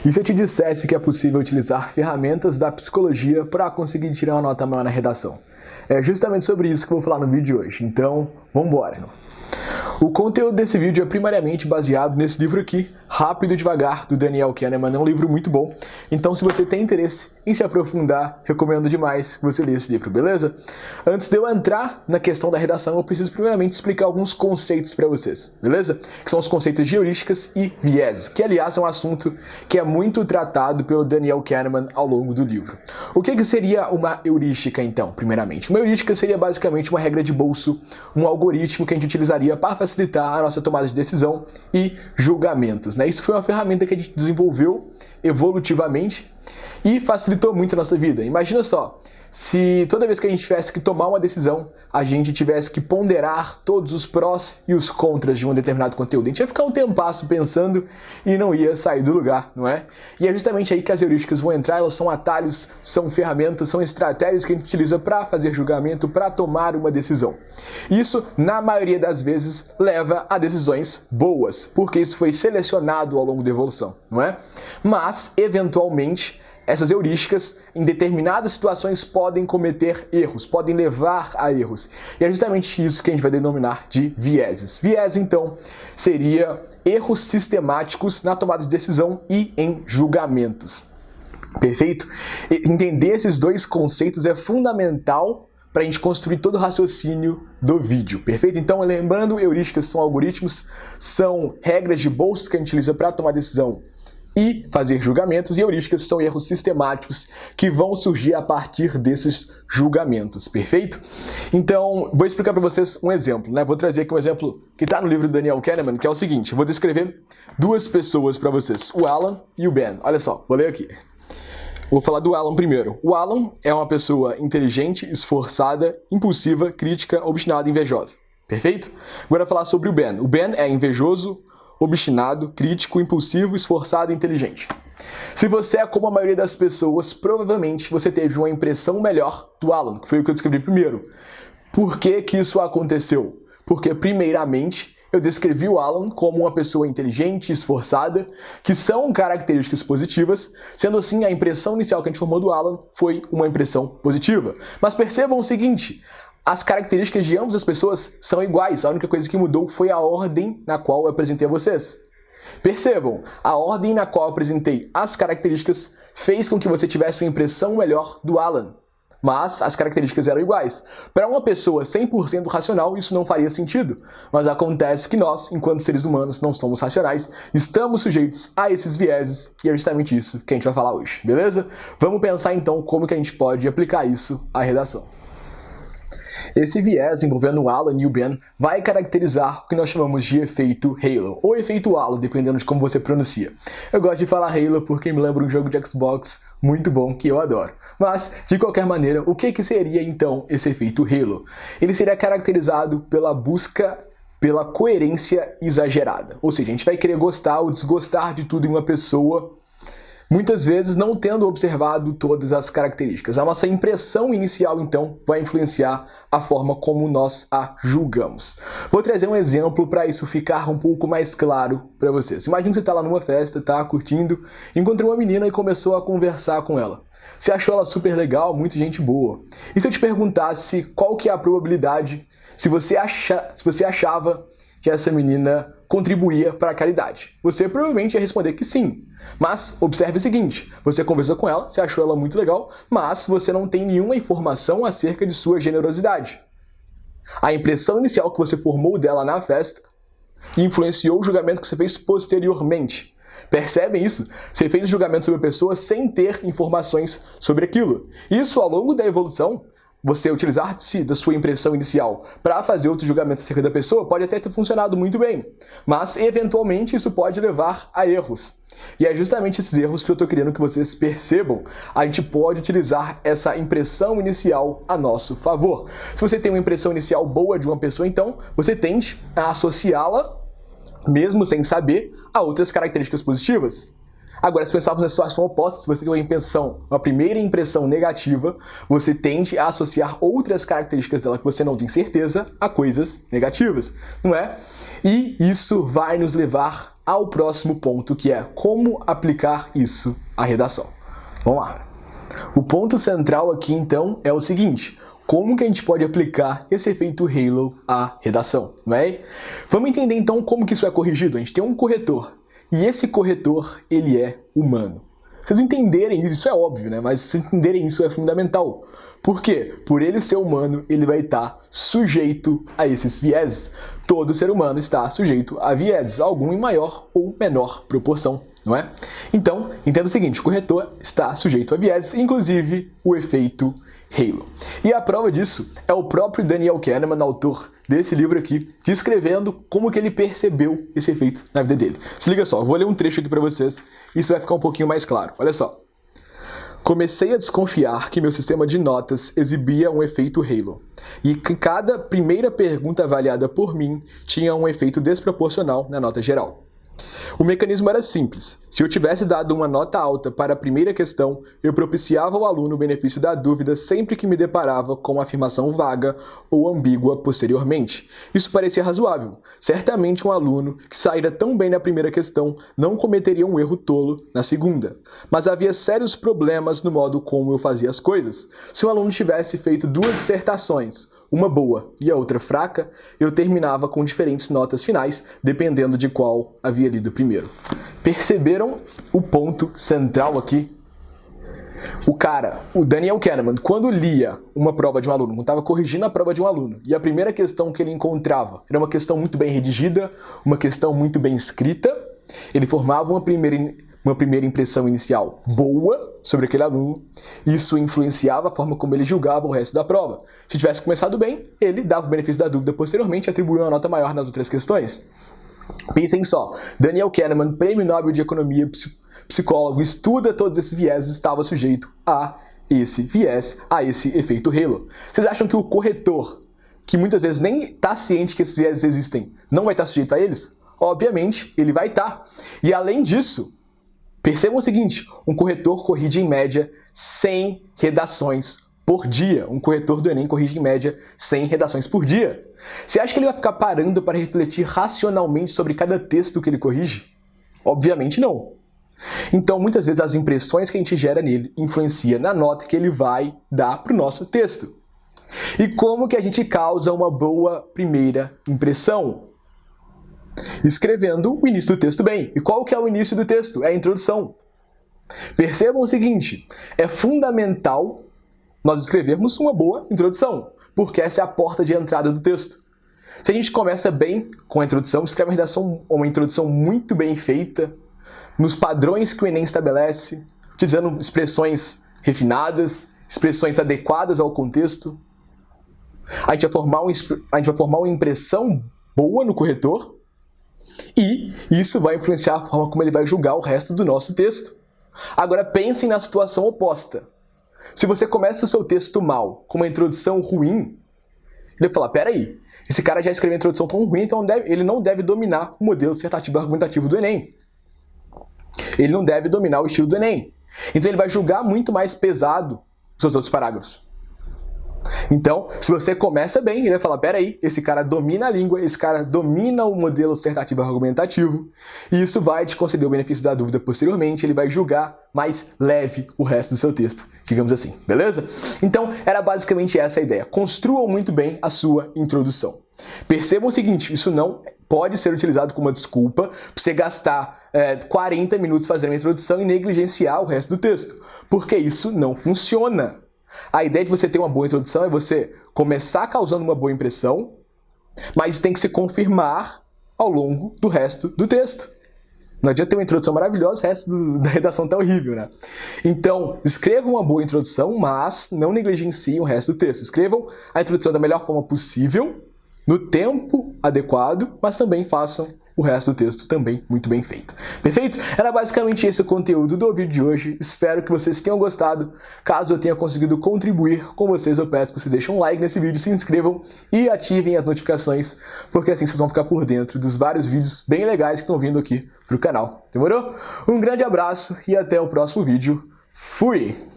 E se eu te dissesse que é possível utilizar ferramentas da psicologia para conseguir tirar uma nota maior na redação? É justamente sobre isso que eu vou falar no vídeo de hoje, então vamos embora. O conteúdo desse vídeo é primariamente baseado nesse livro aqui, Rápido e Devagar, do Daniel Kahneman. É um livro muito bom, então se você tem interesse em se aprofundar, recomendo demais que você leia esse livro, beleza? Antes de eu entrar na questão da redação, eu preciso primeiramente explicar alguns conceitos para vocês, beleza? Que são os conceitos de heurísticas e vieses, que aliás é um assunto que é muito tratado pelo Daniel Kahneman ao longo do livro. O que seria uma heurística então, primeiramente? Uma heurística seria basicamente uma regra de bolso, um algoritmo que a gente utilizaria para facilitar a nossa tomada de decisão e julgamentos, né? Isso foi uma ferramenta que a gente desenvolveu evolutivamente e facilitou muito a nossa vida. Imagina só, se toda vez que a gente tivesse que tomar uma decisão, a gente tivesse que ponderar todos os prós e os contras de um determinado conteúdo. A gente ia ficar um tempasso pensando e não ia sair do lugar, não é? E é justamente aí que as heurísticas vão entrar. Elas são atalhos, são ferramentas, são estratégias que a gente utiliza para fazer julgamento, para tomar uma decisão. Isso, na maioria das vezes, leva a decisões boas, porque isso foi selecionado ao longo da evolução, não é? Mas, eventualmente, essas heurísticas, em determinadas situações, podem cometer erros, podem levar a erros. E é justamente isso que a gente vai denominar de vieses. Viés, então, seria erros sistemáticos na tomada de decisão e em julgamentos. Perfeito? Entender esses dois conceitos é fundamental para a gente construir todo o raciocínio do vídeo, perfeito? Então, lembrando, heurísticas são algoritmos, são regras de bolso que a gente utiliza para tomar decisão e fazer julgamentos, e heurísticas são erros sistemáticos que vão surgir a partir desses julgamentos, perfeito? Então, vou explicar para vocês um exemplo, né? Vou trazer aqui um exemplo que está no livro do Daniel Kahneman, que é o seguinte: eu vou descrever duas pessoas para vocês, o Alan e o Ben. Olha só, vou ler aqui. Vou falar do Alan primeiro. O Alan é uma pessoa inteligente, esforçada, impulsiva, crítica, obstinada e invejosa, perfeito? Agora eu vou falar sobre o Ben. O Ben é invejoso, obstinado, crítico, impulsivo, esforçado e inteligente. Se você é como a maioria das pessoas, provavelmente você teve uma impressão melhor do Alan, que foi o que eu descrevi primeiro. Por que que isso aconteceu? Porque, primeiramente, eu descrevi o Alan como uma pessoa inteligente, esforçada, que são características positivas, sendo assim, a impressão inicial que a gente formou do Alan foi uma impressão positiva. Mas percebam o seguinte: as características de ambas as pessoas são iguais, a única coisa que mudou foi a ordem na qual eu apresentei a vocês. Percebam, a ordem na qual eu apresentei as características fez com que você tivesse uma impressão melhor do Alan, mas as características eram iguais. Para uma pessoa 100% racional, isso não faria sentido, mas acontece que nós, enquanto seres humanos, não somos racionais, estamos sujeitos a esses vieses, e é justamente isso que a gente vai falar hoje, beleza? Vamos pensar então como que a gente pode aplicar isso à redação. Esse viés envolvendo o Alan e o Ben vai caracterizar o que nós chamamos de efeito Halo, ou efeito Halo, dependendo de como você pronuncia. Eu gosto de falar Halo porque me lembra um jogo de Xbox muito bom que eu adoro. Mas, de qualquer maneira, o que seria então esse efeito Halo? Ele seria caracterizado pela busca pela coerência exagerada. Ou seja, a gente vai querer gostar ou desgostar de tudo em uma pessoa, muitas vezes não tendo observado todas as características. A nossa impressão inicial, então, vai influenciar a forma como nós a julgamos. Vou trazer um exemplo para isso ficar um pouco mais claro para vocês. Imagina que você está lá numa festa, está curtindo, encontrou uma menina e começou a conversar com ela. Você achou ela super legal, muito gente boa. E se eu te perguntasse qual que é a probabilidade, se você achava que essa menina contribuía para a caridade? Você provavelmente ia responder que sim. Mas observe o seguinte: você conversou com ela, você achou ela muito legal, mas você não tem nenhuma informação acerca de sua generosidade. A impressão inicial que você formou dela na festa influenciou o julgamento que você fez posteriormente. Percebem isso? Você fez o julgamento sobre a pessoa sem ter informações sobre aquilo. Isso, ao longo da evolução, você utilizar-se da sua impressão inicial para fazer outro julgamento acerca da pessoa pode até ter funcionado muito bem, mas eventualmente isso pode levar a erros. E é justamente esses erros que eu estou querendo que vocês percebam. A gente pode utilizar essa impressão inicial a nosso favor. Se você tem uma impressão inicial boa de uma pessoa, então você tende a associá-la, mesmo sem saber, a outras características positivas. Agora, se pensarmos na situação oposta, se você tem uma primeira impressão negativa, você tende a associar outras características dela que você não tem certeza a coisas negativas, não é? E isso vai nos levar ao próximo ponto, que é como aplicar isso à redação. Vamos lá. O ponto central aqui, então, é o seguinte: como que a gente pode aplicar esse efeito halo à redação, não é? Vamos entender, então, como que isso é corrigido. A gente tem um corretor, e esse corretor, ele é humano. Vocês entenderem isso é óbvio, né? Mas vocês entenderem isso é fundamental. Por quê? Por ele ser humano, ele vai estar sujeito a esses vieses. Todo ser humano está sujeito a vieses, algum em maior ou menor proporção, não é? Então, entenda o seguinte: o corretor está sujeito a vieses, inclusive o efeito halo. E a prova disso é o próprio Daniel Kahneman, autor desse livro aqui, descrevendo como que ele percebeu esse efeito na vida dele. Se liga só, eu vou ler um trecho aqui para vocês, isso vai ficar um pouquinho mais claro. Olha só. Comecei a desconfiar que meu sistema de notas exibia um efeito halo, e que cada primeira pergunta avaliada por mim tinha um efeito desproporcional na nota geral. O mecanismo era simples. Se eu tivesse dado uma nota alta para a primeira questão, eu propiciava ao aluno o benefício da dúvida sempre que me deparava com uma afirmação vaga ou ambígua posteriormente. Isso parecia razoável. Certamente um aluno que saíra tão bem na primeira questão não cometeria um erro tolo na segunda. Mas havia sérios problemas no modo como eu fazia as coisas. Se um aluno tivesse feito 2 dissertações, uma boa e a outra fraca, eu terminava com diferentes notas finais, dependendo de qual havia lido primeiro. Perceberam o ponto central aqui? O Daniel Kahneman, quando lia uma prova de um aluno, quando estava corrigindo a prova de um aluno, e a primeira questão que ele encontrava era uma questão muito bem redigida, uma questão muito bem escrita, ele formava uma primeira impressão inicial boa sobre aquele aluno. Isso influenciava a forma como ele julgava o resto da prova. Se tivesse começado bem, ele dava o benefício da dúvida posteriormente e atribuía uma nota maior nas outras questões. Pensem só, Daniel Kahneman, prêmio Nobel de Economia, psicólogo, estuda todos esses vieses, estava sujeito a esse viés, a esse efeito halo. Vocês acham que o corretor, que muitas vezes nem está ciente que esses vieses existem, não vai estar sujeito a eles? Obviamente, ele vai estar. E além disso, percebam o seguinte: um corretor corrige em média 100 redações por dia. Um corretor do Enem corrige em média 100 redações por dia. Você acha que ele vai ficar parando para refletir racionalmente sobre cada texto que ele corrige? Obviamente não. Então, muitas vezes as impressões que a gente gera nele influenciam na nota que ele vai dar para o nosso texto. E como que a gente causa uma boa primeira impressão? Escrevendo o início do texto bem. E qual que é o início do texto? É a introdução. Percebam o seguinte: é fundamental nós escrevermos uma boa introdução, porque essa é a porta de entrada do texto. Se a gente começa bem com a introdução, escreve uma introdução muito bem feita, nos padrões que o Enem estabelece, utilizando expressões refinadas, expressões adequadas ao contexto, a gente vai formar uma impressão boa no corretor, e isso vai influenciar a forma como ele vai julgar o resto do nosso texto. Agora pensem na situação oposta. Se você começa o seu texto mal, com uma introdução ruim, ele vai falar: peraí, esse cara já escreveu a introdução tão ruim, então ele não deve dominar o modelo dissertativo argumentativo do Enem. Ele não deve dominar o estilo do Enem. Então ele vai julgar muito mais pesado os seus outros parágrafos. Então, se você começa bem, ele vai falar: peraí, esse cara domina a língua, esse cara domina o modelo dissertativo argumentativo, e isso vai te conceder o benefício da dúvida posteriormente, ele vai julgar mais leve o resto do seu texto, digamos assim, beleza? Então, era basicamente essa a ideia. Construam muito bem a sua introdução. Percebam o seguinte: isso não pode ser utilizado como uma desculpa para você gastar 40 minutos fazendo a introdução e negligenciar o resto do texto, porque isso não funciona. A ideia de você ter uma boa introdução é você começar causando uma boa impressão, mas isso tem que se confirmar ao longo do resto do texto. Não adianta ter uma introdução maravilhosa, o resto da redação tá horrível, né? Então, escrevam uma boa introdução, mas não negligenciem o resto do texto. Escrevam a introdução da melhor forma possível, no tempo adequado, mas também façam o resto do texto também muito bem feito. Perfeito? Era basicamente esse o conteúdo do vídeo de hoje. Espero que vocês tenham gostado. Caso eu tenha conseguido contribuir com vocês, eu peço que vocês deixem um like nesse vídeo, se inscrevam e ativem as notificações, porque assim vocês vão ficar por dentro dos vários vídeos bem legais que estão vindo aqui pro canal. Demorou? Um grande abraço e até o próximo vídeo. Fui!